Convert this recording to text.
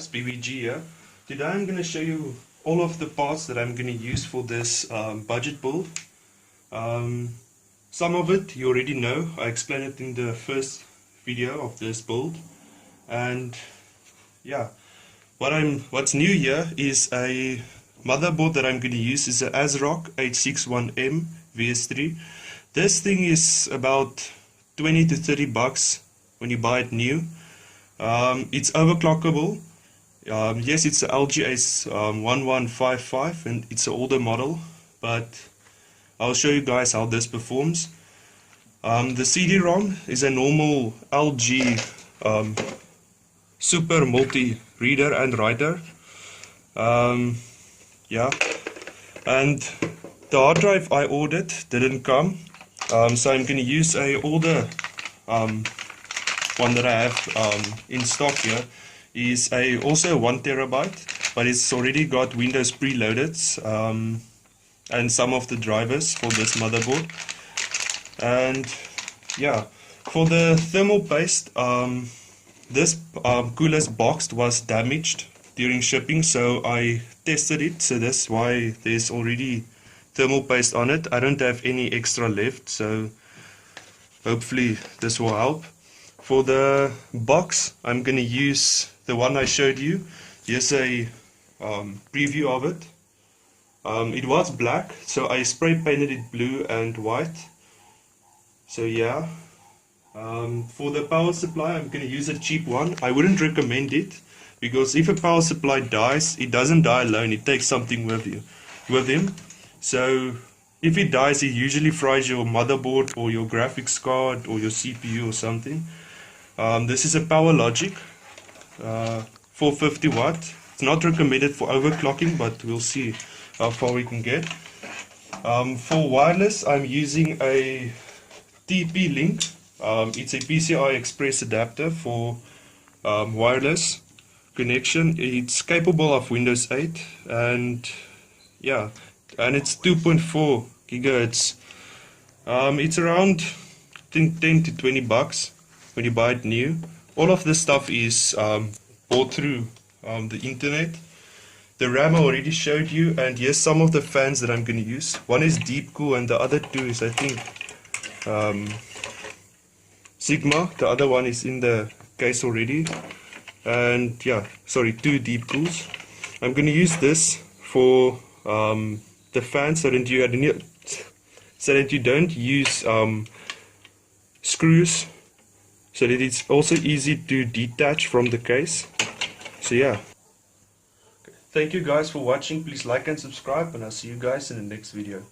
guys, BBG here. Today I'm going to show you all of the parts that I'm going to use for this budget build. Some of it you already know, I explained it in the first video of this build. And yeah, what's new here is a motherboard that I'm going to use is a ASRock 861M VS3. This thing is about 20 to 30 bucks when you buy it new. It's overclockable. Yes, it's a LGA 1155 and it's an older model, but I'll show you guys how this performs. The CD-ROM is a normal LG super multi reader and writer. Yeah, and the hard drive I ordered didn't come, so I'm going to use a older one that I have in stock here. Is also 1 terabyte, but it's already got Windows preloaded and some of the drivers for this motherboard. And yeah, for the thermal paste, this cooler's box was damaged during shipping, so I tested it, so that's why there's already thermal paste on it. I don't have any extra left, so hopefully this will help. For the box, I'm going to use the one I showed you. Here's a preview of it. It was black, so I spray painted it blue and white. So yeah. For the power supply, I'm going to use a cheap one. I wouldn't recommend it, because if a power supply dies, it doesn't die alone. It takes something with him. So if it dies, it usually fries your motherboard or your graphics card or your CPU or something. This is a Power Logic 450 watt. It's not recommended for overclocking, but we'll see how far we can get. For wireless, I'm using a TP-Link. It's a PCI Express adapter for wireless connection. It's capable of Windows 8, and yeah, and it's 2.4 gigahertz. It's around I think 10 to 20 bucks when you buy it new. All of this stuff is bought through the internet. The RAM I already showed you, and here's some of the fans that I'm going to use. One is Deep Cool and the other two is, I think, Sigma. The other one is in the case already. And yeah, sorry, two Deep Cools. I'm going to use this for the fans so that you don't use screws, so that it's also easy to detach from the case. So yeah. Thank you guys for watching. Please like and subscribe, and I'll see you guys in the next video.